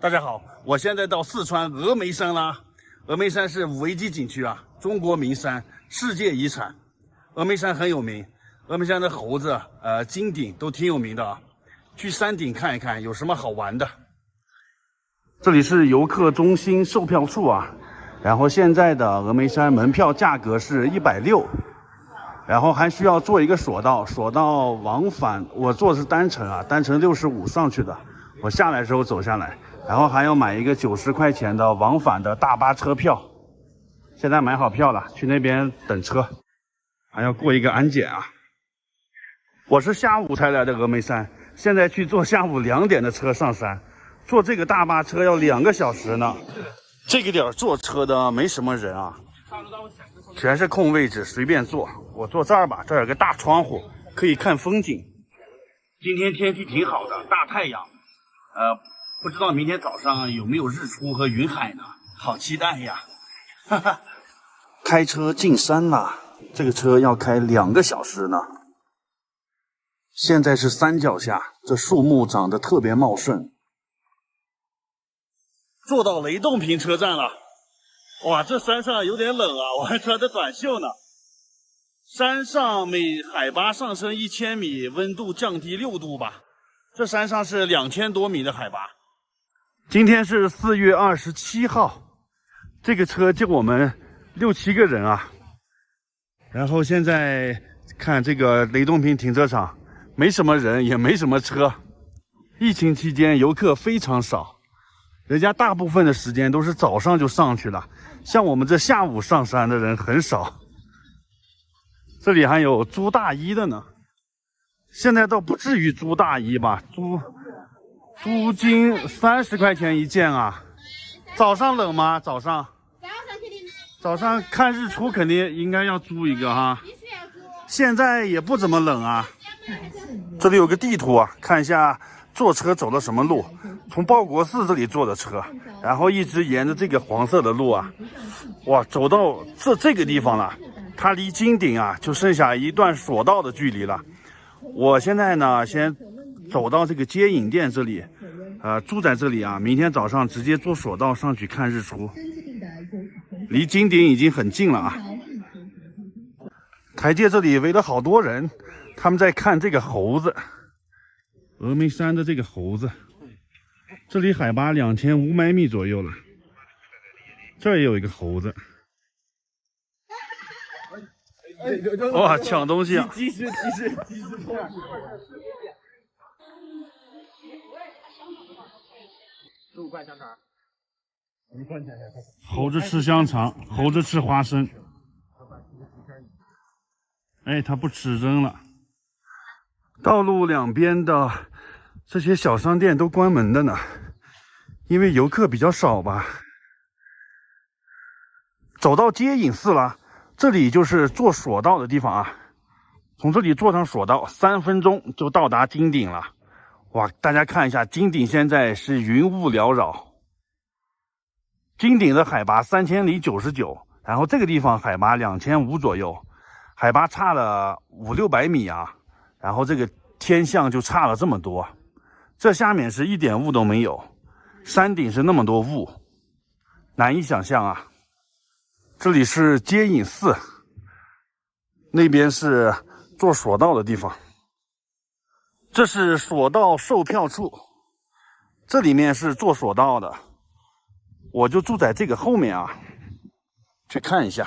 大家好，我现在到四川峨眉山啦。峨眉山是五 A 级景区啊，中国名山，世界遗产。峨眉山很有名，峨眉山的猴子、金顶都挺有名的啊。去山顶看一看有什么好玩的。这里是游客中心售票处啊，然后现在的峨眉山门票价格是160，然后还需要坐一个索道，索道往返，我坐的是单程啊，单程65上去的，我下来的时候走下来。然后还要买一个90块钱的往返的大巴车票，现在买好票了，去那边等车，还要过一个安检啊。我是下午才来的峨眉山，现在去坐下午2点的车上山，坐这个大巴车要2个小时呢。这个点坐车的没什么人啊，全是空位置，随便坐。我坐这儿吧，这儿有个大窗户，可以看风景。今天天气挺好的，大太阳，不知道明天早上有没有日出和云海呢？好期待呀！哈哈，开车进山了，这个车要开2个小时呢。现在是山脚下，这树木长得特别茂盛。坐到雷洞坪车站了，哇，这山上有点冷啊，我还穿着短袖呢。山上每海拔上升1000米，温度降低6度吧。这山上是2000多米的海拔。今天是4月27号，这个车就我们6、7个人啊。然后现在看这个雷洞坪停车场，没什么人，也没什么车。疫情期间游客非常少，人家大部分的时间都是早上就上去了，像我们这下午上山的人很少。这里还有租大衣的呢，现在倒不至于租大衣吧，租金30块钱一件啊。早上冷吗？早上肯定冷。早上看日出肯定应该要租一个哈。现在也不怎么冷啊。这里有个地图啊，看一下坐车走了什么路。从报国寺这里坐的车，然后一直沿着这个黄色的路啊，哇，走到这个地方了。它离金顶啊就剩下一段索道的距离了。我现在呢先走到这个接引店这里，住在这里啊，明天早上直接坐索道上去看日出，离金顶已经很近了啊。台阶这里围了好多人，他们在看这个猴子，峨眉山的这个猴子。这里海拔2500米左右了，这儿也有一个猴子。哇，抢东西啊！及时！15块香肠。猴子吃香肠，猴子吃花生。哎，它不吃扔了。道路两边的这些小商店都关门的呢，因为游客比较少吧。走到接引寺了。这里就是坐索道的地方啊，从这里坐上索道3分钟就到达金顶了。哇，大家看一下，金顶现在是云雾缭绕，金顶的海拔3099，然后这个地方海拔2500左右，海拔差了500-600米啊，然后这个天象就差了这么多。这下面是一点雾都没有，山顶是那么多雾，难以想象啊。这里是接引寺，那边是坐索道的地方。这是索道售票处，这里面是坐索道的。我就住在这个后面啊，去看一下。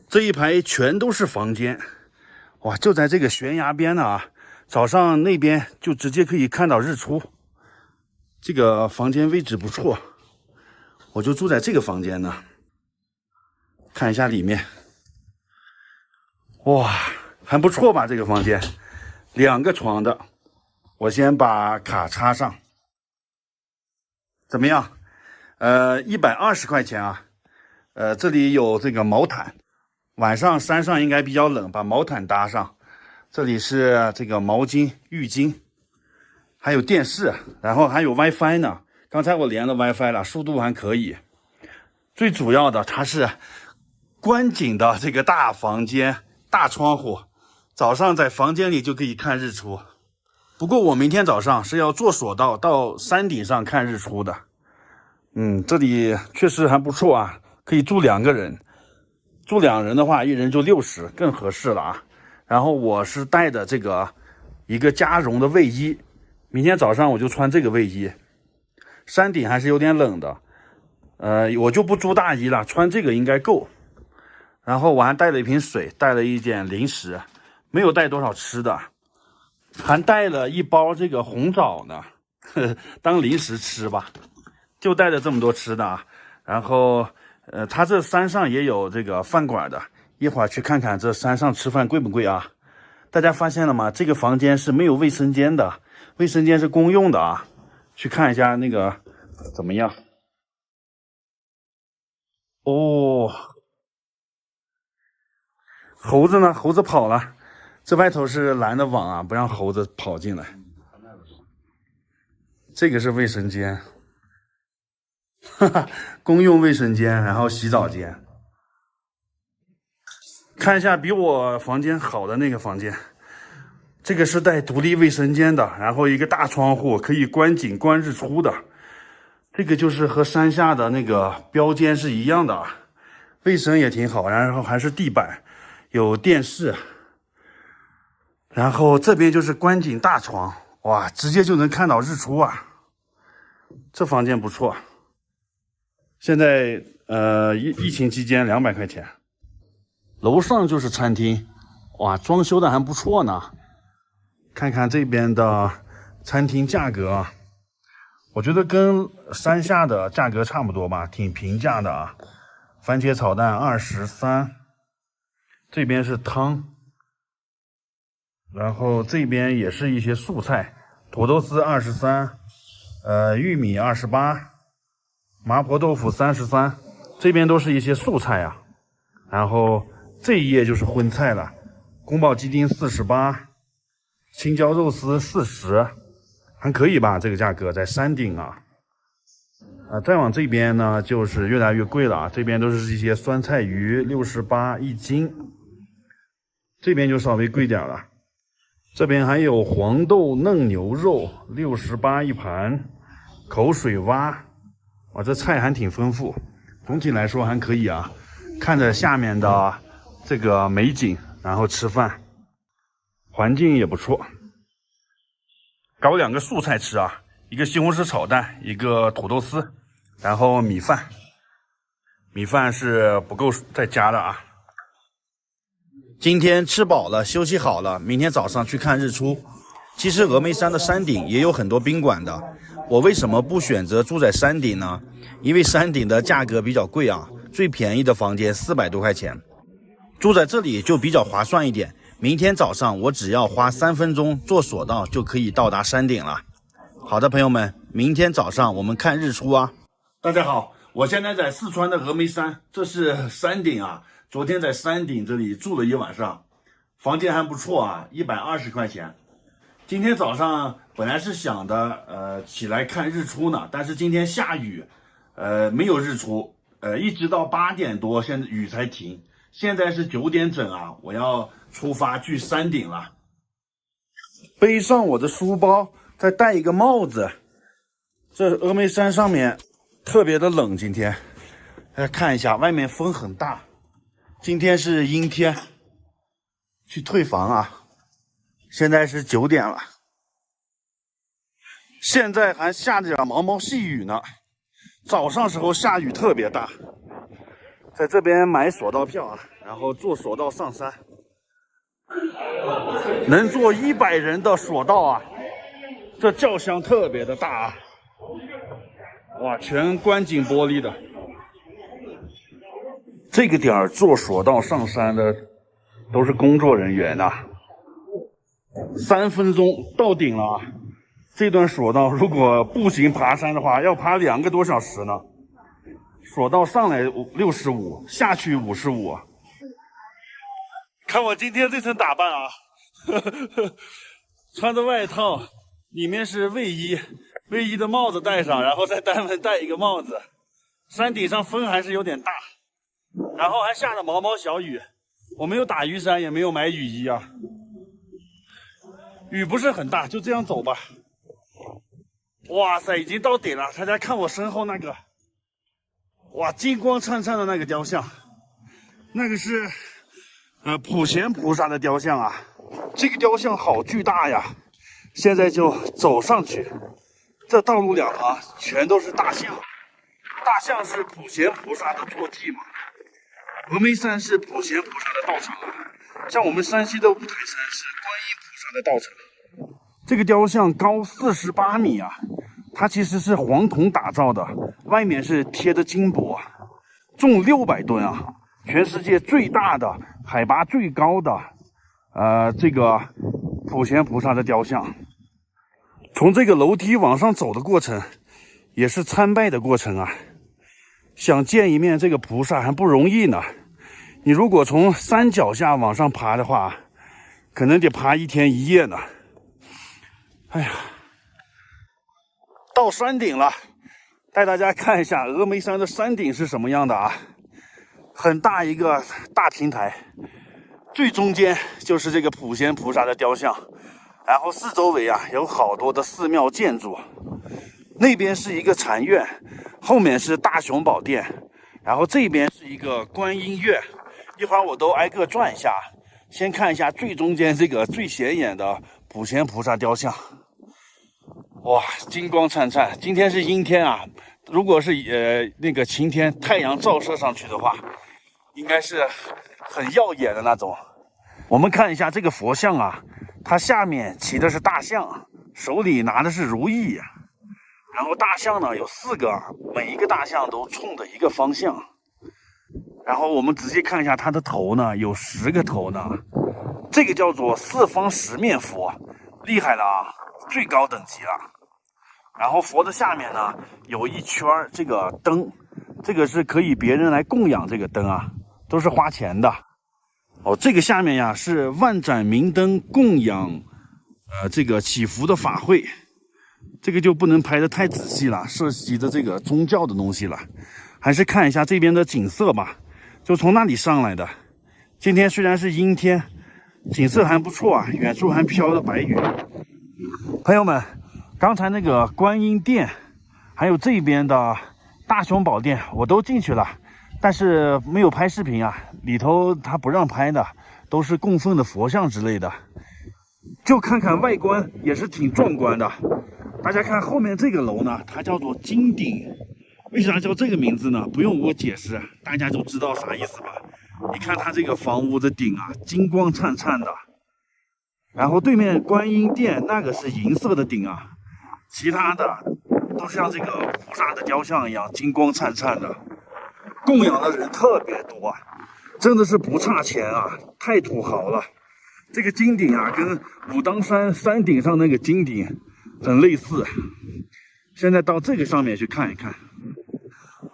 这一排全都是房间，哇，就在这个悬崖边呢啊，早上那边就直接可以看到日出。这个房间位置不错。我就住在这个房间呢，看一下里面，哇，还不错吧？这个房间，2个床的，我先把卡插上，怎么样？120块钱啊，这里有这个毛毯，晚上山上应该比较冷，把毛毯搭上。这里是这个毛巾、浴巾，还有电视，然后还有 WiFi 呢。刚才我连了 WiFi 了，速度还可以。最主要的，它是观景的这个大房间、大窗户，早上在房间里就可以看日出。不过我明天早上是要坐索道到山顶上看日出的。这里确实还不错啊，可以住2个人。住2人的话，一人就60，更合适了啊。然后我是带的这个一个加绒的卫衣，明天早上我就穿这个卫衣。山顶还是有点冷的，我就不租大衣了，穿这个应该够。然后我还带了一瓶水，带了一点零食，没有带多少吃的，还带了一包这个红枣呢，当零食吃吧。就带了这么多吃的啊。然后他这山上也有这个饭馆的，一会儿去看看这山上吃饭贵不贵啊。大家发现了吗？这个房间是没有卫生间的，卫生间是公用的啊。去看一下那个怎么样。哦，猴子呢？猴子跑了，这外头是拦的网啊，不让猴子跑进来。这个是卫生间，哈哈，公用卫生间，然后洗澡间。看一下比我房间好的那个房间，这个是带独立卫生间的，然后一个大窗户可以观景观日出的。这个就是和山下的那个标间是一样的啊，卫生也挺好，然后还是地板，有电视。然后这边就是观景大床，哇，直接就能看到日出啊！这房间不错。现在疫情期间200块钱。楼上就是餐厅，哇，装修的还不错呢。看看这边的餐厅价格，我觉得跟山下的价格差不多吧，挺平价的啊。番茄炒蛋23，这边是汤，然后这边也是一些素菜，土豆丝23，玉米28，麻婆豆腐33，这边都是一些素菜啊。然后这一页就是荤菜了，宫保鸡丁48，青椒肉丝40，还可以吧？这个价格在山顶啊。再往这边呢，就是越来越贵了啊。这边都是一些酸菜鱼68一斤，这边就稍微贵点了。这边还有黄豆嫩牛肉68一盘，口水蛙，哇，这菜还挺丰富。总体来说还可以啊，看着下面的这个美景，然后吃饭，环境也不错。搞2个素菜吃啊，一个西红柿炒蛋，一个土豆丝，然后米饭。米饭是不够再加的啊。今天吃饱了，休息好了，明天早上去看日出。其实峨眉山的山顶也有很多宾馆的，我为什么不选择住在山顶呢？因为山顶的价格比较贵啊，最便宜的房间400多块钱，住在这里就比较划算一点。明天早上我只要花3分钟坐索道就可以到达山顶了。好的，朋友们，明天早上我们看日出啊！大家好，我现在在四川的峨眉山，这是山顶啊。昨天在山顶这里住了一晚上，房间还不错啊，120块钱。今天早上本来是想的起来看日出呢，但是今天下雨，没有日出，一直到8点多，现在雨才停。现在是9点整啊，我要出发去山顶了。背上我的书包，再戴一个帽子。这峨眉山上面特别的冷，今天大家看一下，外面风很大。今天是阴天，去退房啊。现在是9点了，现在还下着点毛毛细雨呢。早上时候下雨特别大。在这边买索道票啊，然后坐索道上山，能坐100人的索道啊。这轿厢特别的大啊，哇，全观景玻璃的。这个点儿坐索道上山的都是工作人员呐。3分钟到顶了啊！这段索道如果步行爬山的话，要爬2个多小时呢。索道上来65，下去55。看我今天这身打扮啊，穿着外套，里面是卫衣，卫衣的帽子戴上，然后再单门戴一个帽子。山顶上风还是有点大，然后还下着毛毛小雨。我没有打雨伞，也没有买雨衣啊。雨不是很大，就这样走吧。哇塞，已经到顶了！大家看我身后那个，哇，金光灿灿的那个雕像，那个是普贤菩萨的雕像啊。这个雕像好巨大呀！现在就走上去，这道路两旁全都是大象，大象是普贤菩萨的坐骑嘛。峨眉山是普贤菩萨的道场啊，像我们山西的五台山是观音菩萨的道场。这个雕像高48米啊，它其实是黄铜打造的，外面是贴的金箔，重600吨啊，全世界最大的、海拔最高的，这个普贤菩萨的雕像。从这个楼梯往上走的过程，也是参拜的过程啊。想见一面这个菩萨还不容易呢。你如果从山脚下往上爬的话，可能得爬1天1夜呢。哎呀，到山顶了，带大家看一下峨眉山的山顶是什么样的啊！很大一个大平台，最中间就是这个普贤菩萨的雕像，然后四周围啊有好多的寺庙建筑，那边是一个禅院，后面是大雄宝殿，然后这边是一个观音院。一会儿我都挨个转一下，先看一下最中间这个最显眼的普贤菩萨雕像。哇，金光灿灿！今天是阴天啊，如果是那个晴天，太阳照射上去的话，应该是很耀眼的那种。我们看一下这个佛像啊，它下面骑的是大象，手里拿的是如意，然后大象呢有4个，每一个大象都冲着一个方向。然后我们仔细看一下它的头呢，有10个头呢，这个叫做4方10面佛，厉害了啊！最高等级了。然后佛的下面呢有一圈这个灯，这个是可以别人来供养这个灯啊，都是花钱的。哦，这个下面呀是万盏明灯供养这个祈福的法会，这个就不能拍得太仔细了，涉及的这个宗教的东西了。还是看一下这边的景色吧，就从那里上来的。今天虽然是阴天，景色还不错啊，远处还飘着白云。朋友们，刚才那个观音殿，还有这边的大雄宝殿，我都进去了，但是没有拍视频啊，里头他不让拍的，都是供奉的佛像之类的。就看看外观也是挺壮观的。大家看后面这个楼呢，它叫做金顶，为啥叫这个名字呢？不用我解释，大家就知道啥意思吧。你看它这个房屋的顶啊，金光灿灿的。然后对面观音殿那个是银色的顶啊，其他的都像这个菩萨的雕像一样金光灿灿的，供养的人特别多，真的是不差钱啊，太土豪了。这个金顶啊，跟武当山山顶上那个金顶很类似。现在到这个上面去看一看，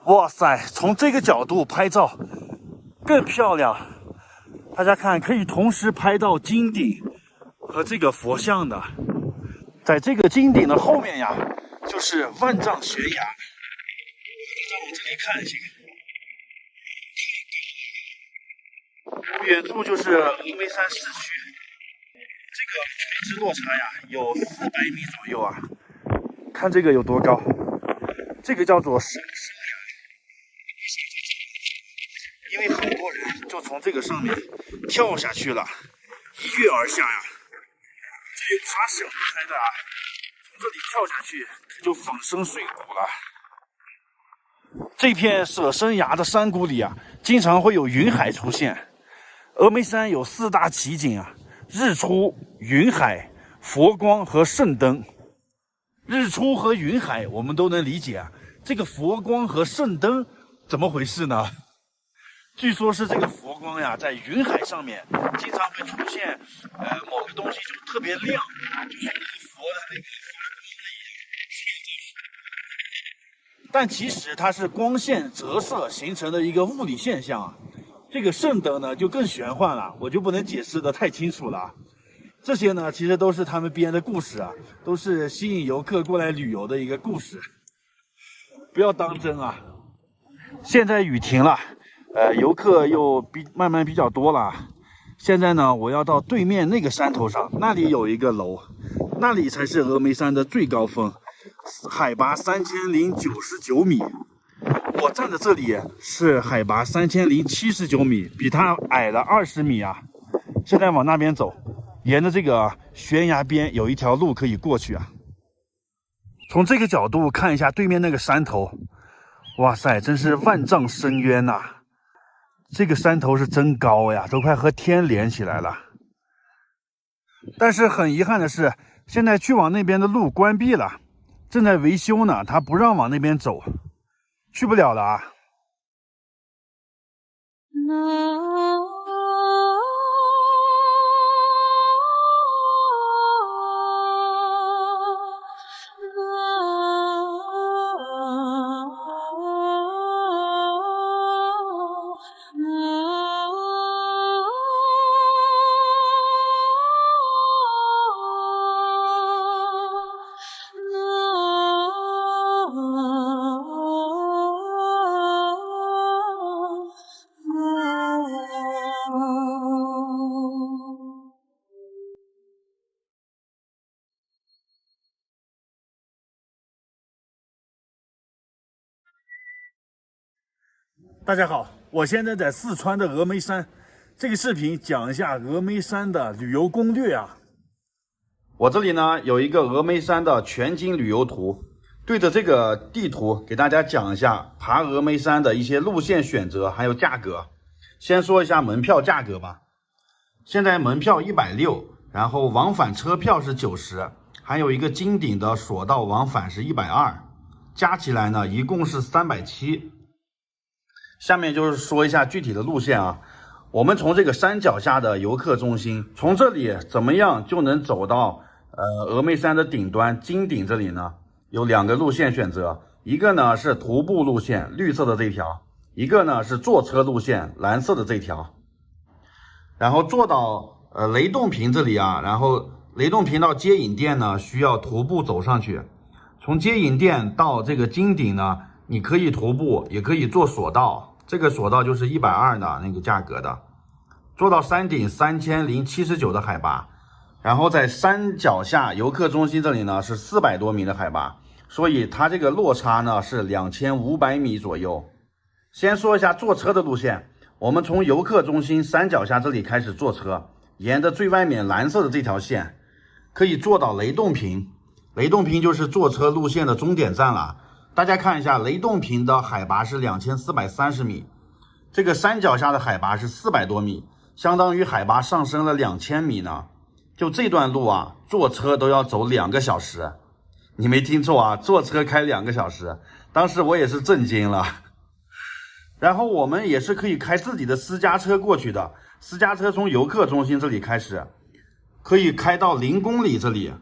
哇塞，从这个角度拍照更漂亮。大家看，可以同时拍到金顶和这个佛像的。在这个金顶的后面呀，就是万丈悬崖。再往这里看一下，远处就是峨眉山市区。这个垂直落差呀，有400米左右啊。看这个有多高，这个叫做神山崖，因为很多人就从这个上面跳下去了，一跃而下呀。这有啥想不开的啊？从这里跳下去，就粉身碎骨了。这片舍身崖的山谷里啊，经常会有云海出现。峨眉山有4大奇景啊：日出、云海、佛光和圣灯。日出和云海我们都能理解啊，这个佛光和圣灯怎么回事呢？据说是这个佛光呀，在云海上面经常会出现，某个东西就特别亮，就是那个佛的那个发光的一样。但其实它是光线折射形成的一个物理现象啊。这个圣灯呢就更玄幻了，我就不能解释得太清楚了。这些呢，其实都是他们编的故事啊，都是吸引游客过来旅游的一个故事，不要当真啊。现在雨停了，游客又慢慢比较多了。现在呢，我要到对面那个山头上，那里有一个楼，那里才是峨眉山的最高峰，海拔3099米。我站的这里是海拔3079米，比它矮了20米啊。现在往那边走，沿着这个悬崖边有一条路可以过去啊。从这个角度看一下对面那个山头，哇塞，真是万丈深渊呐！这个山头是真高呀，都快和天连起来了。但是很遗憾的是，现在去往那边的路关闭了，正在维修呢，他不让往那边走，去不了了啊。大家好，我现在在四川的峨眉山。这个视频讲一下峨眉山的旅游攻略啊。我这里呢有一个峨眉山的全景旅游图，对着这个地图给大家讲一下爬峨眉山的一些路线选择还有价格。先说一下门票价格吧。现在门票160，然后往返车票是90，还有一个金顶的索道往返是120，加起来呢一共是370。下面就是说一下具体的路线啊。我们从这个山脚下的游客中心，从这里怎么样就能走到峨眉山的顶端金顶这里呢？有2个路线选择，一个呢是徒步路线，绿色的这条，一个呢是坐车路线，蓝色的这条。然后坐到雷洞坪这里啊，然后雷洞坪到接引殿呢需要徒步走上去，从接引殿到这个金顶呢，你可以徒步，也可以坐索道，这个索道就是120的那个价格的。坐到山顶3079的海拔，然后在山脚下游客中心这里呢是400多米的海拔，所以它这个落差呢是2500米左右。先说一下坐车的路线，我们从游客中心山脚下这里开始坐车，沿着最外面蓝色的这条线，可以坐到雷洞坪。雷洞坪就是坐车路线的终点站了。大家看一下，雷洞坪的海拔是2430米，这个山脚下的海拔是400多米，相当于海拔上升了2000米呢。就这段路啊，坐车都要走2个小时。你没听错啊，坐车开2个小时，当时我也是震惊了。然后我们也是可以开自己的私家车过去的，私家车从游客中心这里开始，可以开到0公里这里。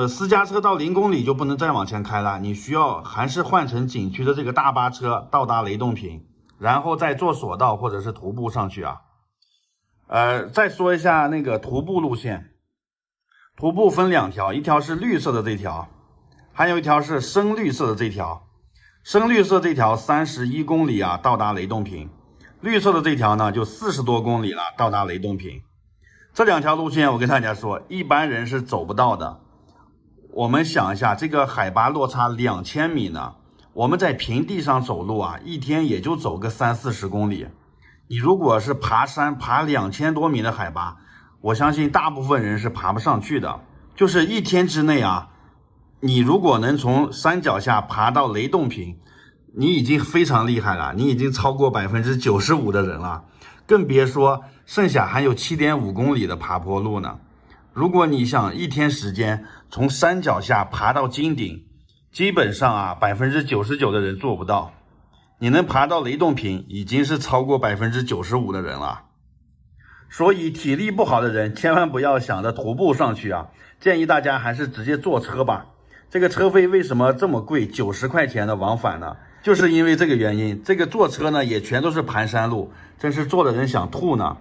私家车到0公里就不能再往前开了，你需要还是换成景区的这个大巴车到达雷洞坪，然后再坐索道或者是徒步上去啊。再说一下那个徒步路线，徒步分2条，一条是绿色的这条，还有一条是深绿色的这条。深绿色这条31公里啊，到达雷洞坪，绿色的这条呢就40多公里了，到达雷洞坪。这2条路线我跟大家说，一般人是走不到的。我们想一下，这个海拔落差2000米呢，我们在平地上走路啊，一天也就走个30-40公里。你如果是爬山爬2000多米的海拔，我相信大部分人是爬不上去的。就是一天之内啊，你如果能从山脚下爬到雷洞坪，你已经非常厉害了，你已经超过95%的人了，更别说剩下还有7.5公里的爬坡路呢。如果你想一天时间从山脚下爬到金顶，基本上啊99%的人做不到。你能爬到雷洞坪已经是超过95%的人了。所以体力不好的人千万不要想着徒步上去啊，建议大家还是直接坐车吧。这个车费为什么这么贵，90块钱的往返呢？就是因为这个原因。这个坐车呢也全都是盘山路，真是坐的人想吐呢。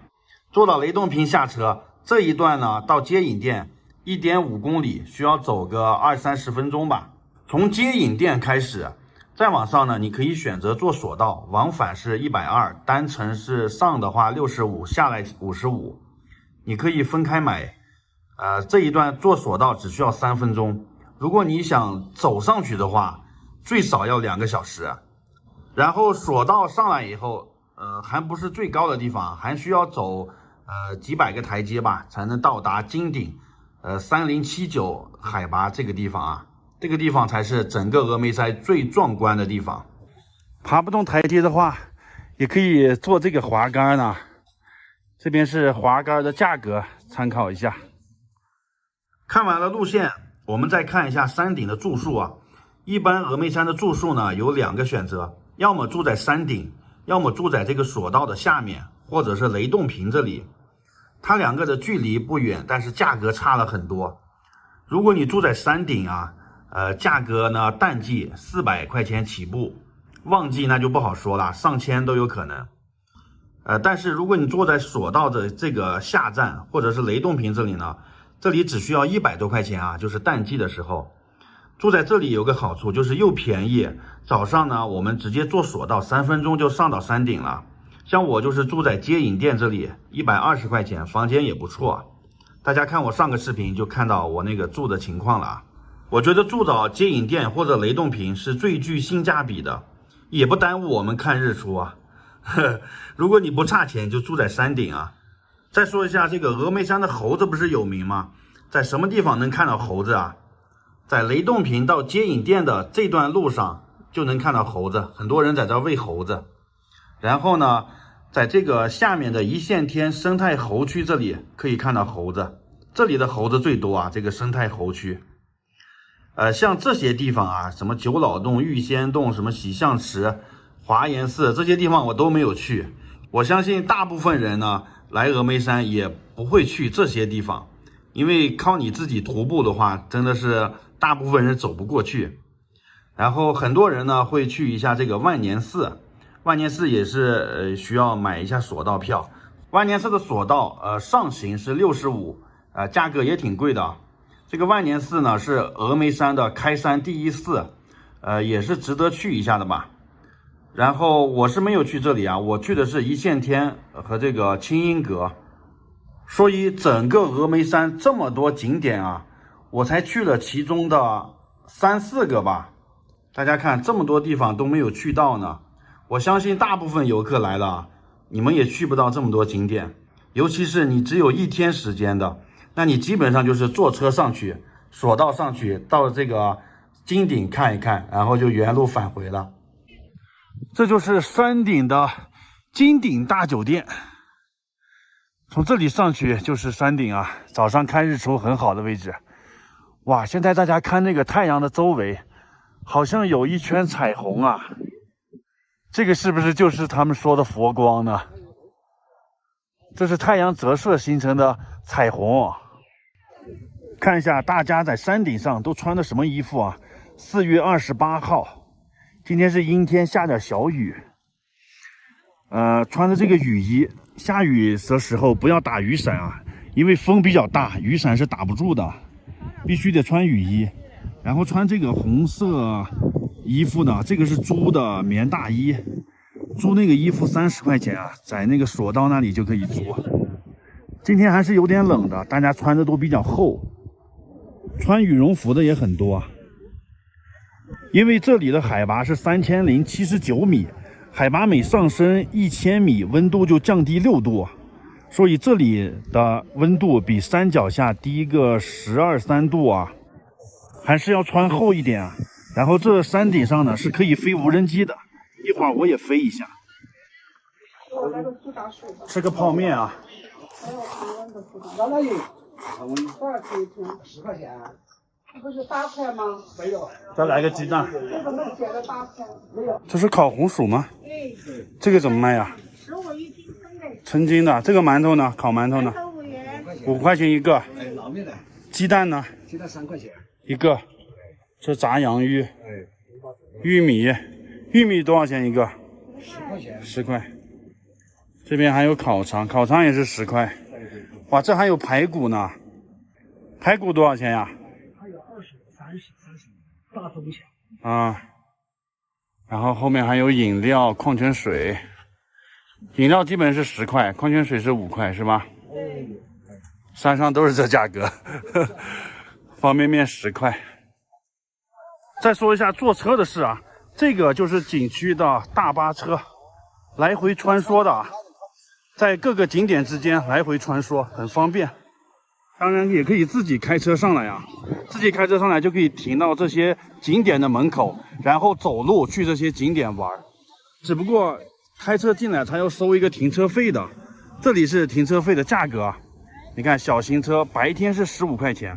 坐到雷洞坪下车，这一段呢到接引殿1.5公里，需要走个20-30分钟吧。从接引殿开始，再往上呢，你可以选择坐索道，往返是120，单程是上的话65，下来55。你可以分开买。这一段坐索道只需要3分钟，如果你想走上去的话，最少要2个小时。然后索道上来以后，还不是最高的地方，还需要走几百个台阶吧，才能到达金顶，3079海拔这个地方啊，这个地方才是整个峨眉山最壮观的地方。爬不动台阶的话，也可以坐这个滑竿呢。这边是滑竿的价格，参考一下。看完了路线，我们再看一下山顶的住宿啊。一般峨眉山的住宿呢有2个选择，要么住在山顶，要么住在这个索道的下面，或者是雷洞坪这里。它2个的距离不远，但是价格差了很多。如果你住在山顶啊，价格呢淡季400块钱起步，旺季那就不好说了，上千都有可能。但是如果你坐在索道的这个下站或者是雷洞坪这里呢，这里只需要100多块钱啊，就是淡季的时候。住在这里有个好处，就是又便宜。早上呢，我们直接坐索道3分钟就上到山顶了。像我就是住在接引店这里，120块钱，房间也不错。大家看我上个视频就看到我那个住的情况了啊。我觉得住到接引店或者雷洞坪是最具性价比的，也不耽误我们看日出啊。如果你不差钱，就住在山顶啊。再说一下这个峨眉山的猴子不是有名吗？在什么地方能看到猴子啊？在雷洞坪到接引店的这段路上就能看到猴子，很多人在这喂猴子。然后呢，在这个下面的一线天生态猴区这里可以看到猴子，这里的猴子最多啊，这个生态猴区。像这些地方啊，什么九老洞、玉仙洞、什么喜象池、华严寺，这些地方我都没有去。我相信大部分人呢来峨眉山也不会去这些地方，因为靠你自己徒步的话，真的是大部分人走不过去。然后很多人呢会去一下这个万年寺，万年寺也是需要买一下索道票。万年寺的索道上行是65，价格也挺贵的。这个万年寺呢是峨眉山的开山第一寺，也是值得去一下的吧。然后我是没有去这里啊，我去的是一线天和这个清音阁。所以整个峨眉山这么多景点啊，我才去了其中的3、4个吧。大家看这么多地方都没有去到呢，我相信大部分游客来了，你们也去不到这么多景点。尤其是你只有1天时间的，那你基本上就是坐车上去，索道上去，到这个金顶看一看，然后就原路返回了。这就是山顶的金顶大酒店，从这里上去就是山顶啊，早上看日出很好的位置。哇，现在大家看那个太阳的周围，好像有一圈彩虹啊，这个是不是就是他们说的佛光呢？这是太阳折射形成的彩虹。看一下大家在山顶上都穿的什么衣服啊？4月28号。今天是阴天，下点小雨。穿的这个雨衣，下雨的时候不要打雨伞啊，因为风比较大，雨伞是打不住的，必须得穿雨衣。然后穿这个红色衣服的，这个是租的棉大衣，租那个衣服30块钱啊，在那个索道那里就可以租。今天还是有点冷的，大家穿的都比较厚，穿羽绒服的也很多。因为这里的海拔是3079米，海拔每上升1000米，温度就降低6度，所以这里的温度比山脚下低个12、13度啊，还是要穿厚一点啊。然后这山顶上呢是可以飞无人机的，一会儿我也飞一下。吃个泡面啊。老老爷，多少钱一瓶？10块钱。不是8块吗？没有。再来个鸡蛋。这个能写的8块，没有。这是烤红薯吗？对。这个怎么卖呀15一斤称的。称斤的。这个馒头呢？烤馒头呢5元。5块钱一个。老面的。鸡蛋呢？鸡蛋3块钱一个。这炸洋芋。玉米多少钱一个？10块钱。10块。这边还有烤肠，烤肠也是10块。哇，这还有排骨呢。排骨多少钱呀？还有20、30、大中小。啊。然后后面还有饮料、矿泉水。饮料基本是10块，矿泉水是5块，是吧？山上都是这价格，方便面10块。再说一下坐车的事啊，这个就是景区的大巴车，来回穿梭的啊，在各个景点之间来回穿梭，很方便。当然也可以自己开车上来啊，自己开车上来就可以停到这些景点的门口，然后走路去这些景点玩。只不过开车进来它要收一个停车费的，这里是停车费的价格啊。你看小型车白天是15块钱，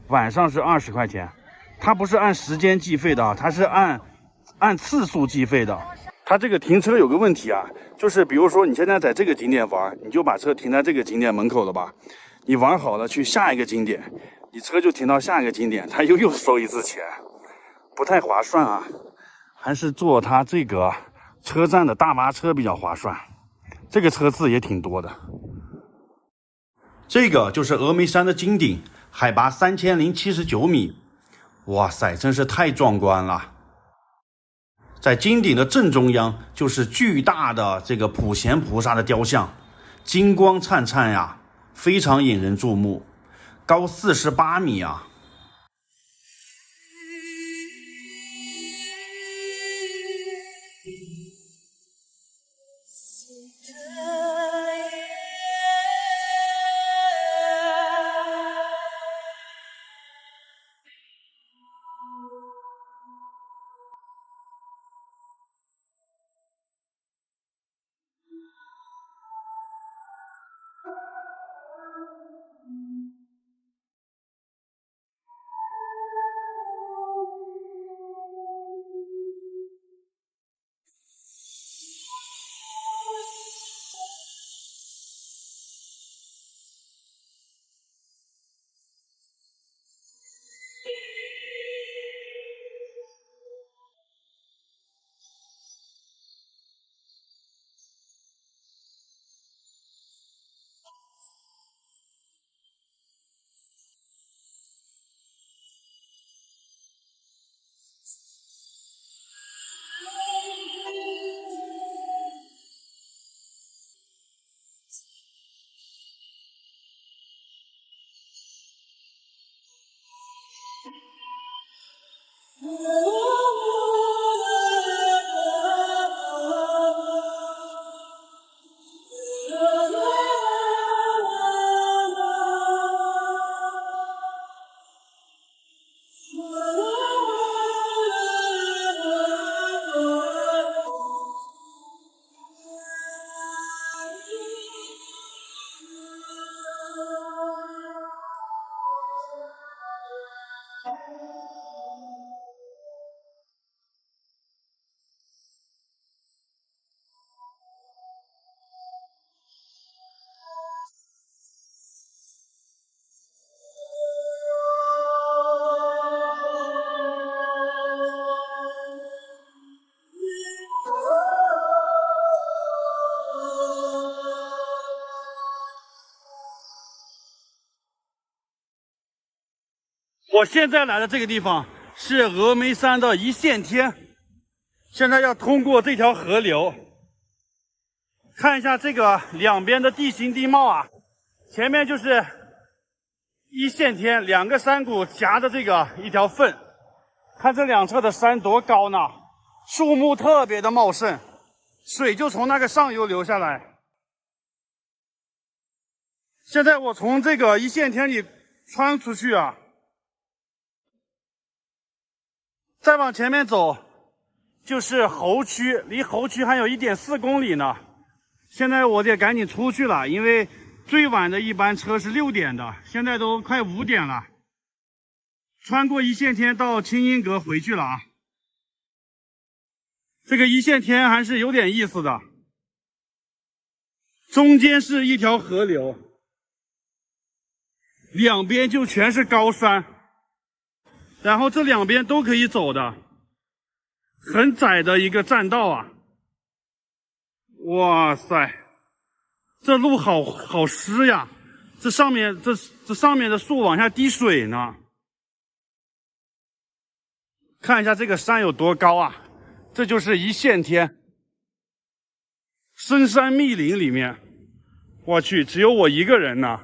晚上是20块钱，它不是按时间计费的啊，它是按次数计费的。它这个停车有个问题啊，就是比如说你现在在这个景点玩，你就把车停在这个景点门口了吧，你玩好了去下一个景点，你车就停到下一个景点，它又收一次钱，不太划算啊。还是坐它这个车站的大巴车比较划算，这个车次也挺多的。这个就是峨眉山的金顶，海拔3079米，哇塞，真是太壮观了。在金顶的正中央就是巨大的这个普贤菩萨的雕像，金光灿灿呀，非常引人注目，高48米啊。我现在来的这个地方是峨眉山的一线天，现在要通过这条河流，看一下这个两边的地形地貌啊。前面就是一线天，两个山谷夹的这个一条缝，看这两侧的山多高呢，树木特别的茂盛，水就从那个上游流下来。现在我从这个一线天里穿出去啊，再往前面走就是猴区，离猴区还有1.4公里呢。现在我得赶紧出去了，因为最晚的一班车是6点的，现在都快5点了。穿过一线天到清音阁回去了啊。这个一线天还是有点意思的，中间是一条河流，两边就全是高山，然后这两边都可以走的，很窄的一个栈道啊！哇塞，这路好湿呀！这上面的树往下滴水呢。看一下这个山有多高啊！这就是一线天，深山密林里面，我去，只有我一个人呢。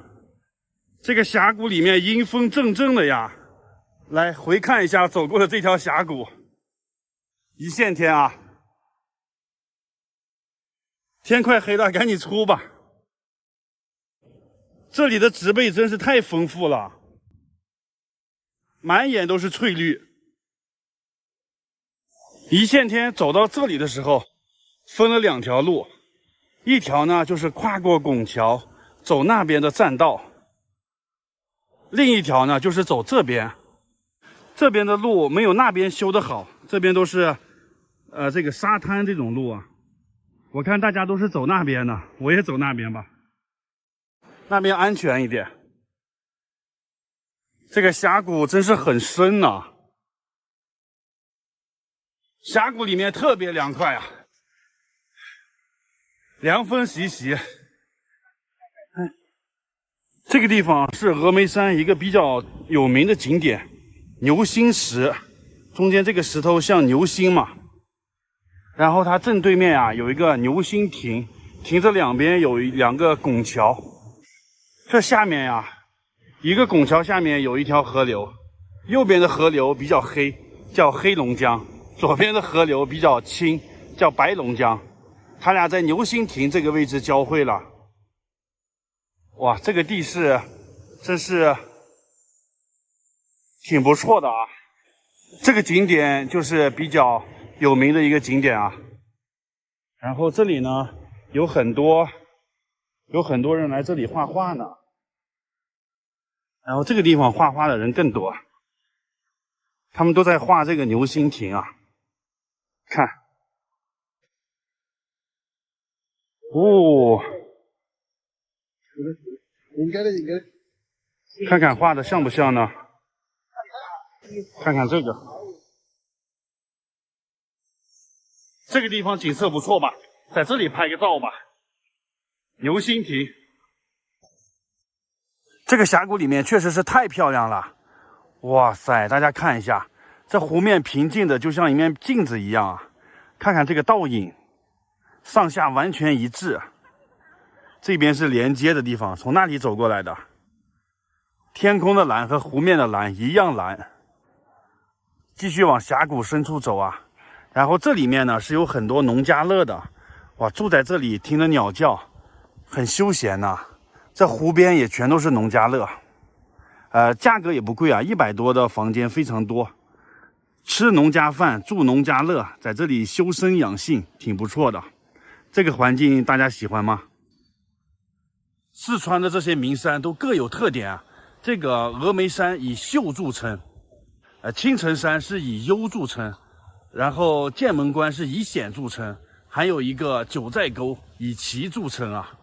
这个峡谷里面阴风阵阵的呀。来回看一下走过的这条峡谷，一线天啊！天快黑了，赶紧出吧。这里的植被真是太丰富了，满眼都是翠绿。一线天走到这里的时候，分了2条路，一条呢就是跨过拱桥走那边的栈道，另一条呢就是走这边。这边的路没有那边修得好，这边都是这个沙滩这种路啊。我看大家都是走那边的，我也走那边吧，那边安全一点。这个峡谷真是很深呐，峡谷里面特别凉快啊，凉风习习。这个地方是峨眉山一个比较有名的景点，牛心石，中间这个石头像牛心嘛。然后它正对面啊有一个牛心亭，亭子两边有2个拱桥。这下面呀，一个拱桥下面有一条河流，右边的河流比较黑，叫黑龙江；左边的河流比较清，叫白龙江。它俩在牛心亭这个位置交汇了。哇，这个地势真是挺不错的啊！这个景点就是比较有名的一个景点啊。然后这里呢有很多人来这里画画呢。然后这个地方画画的人更多，他们都在画这个牛心亭啊。看，哦，应该的。看看画的像不像呢？看看这个地方景色不错吧？在这里拍个照吧。牛心亭，这个峡谷里面确实是太漂亮了。哇塞，大家看一下，这湖面平静的就像一面镜子一样啊！看看这个倒影，上下完全一致。这边是连接的地方，从那里走过来的。天空的蓝和湖面的蓝一样蓝。继续往峡谷深处走啊，然后这里面呢是有很多农家乐的，哇，住在这里听着鸟叫，很休闲呐。这湖边也全都是农家乐，价格也不贵啊，100多的房间非常多，吃农家饭，住农家乐，在这里修身养性，挺不错的。这个环境大家喜欢吗？四川的这些名山都各有特点啊，这个峨眉山以秀著称。青城山是以幽著称，然后剑门关是以险著称，还有一个九寨沟以奇著称啊。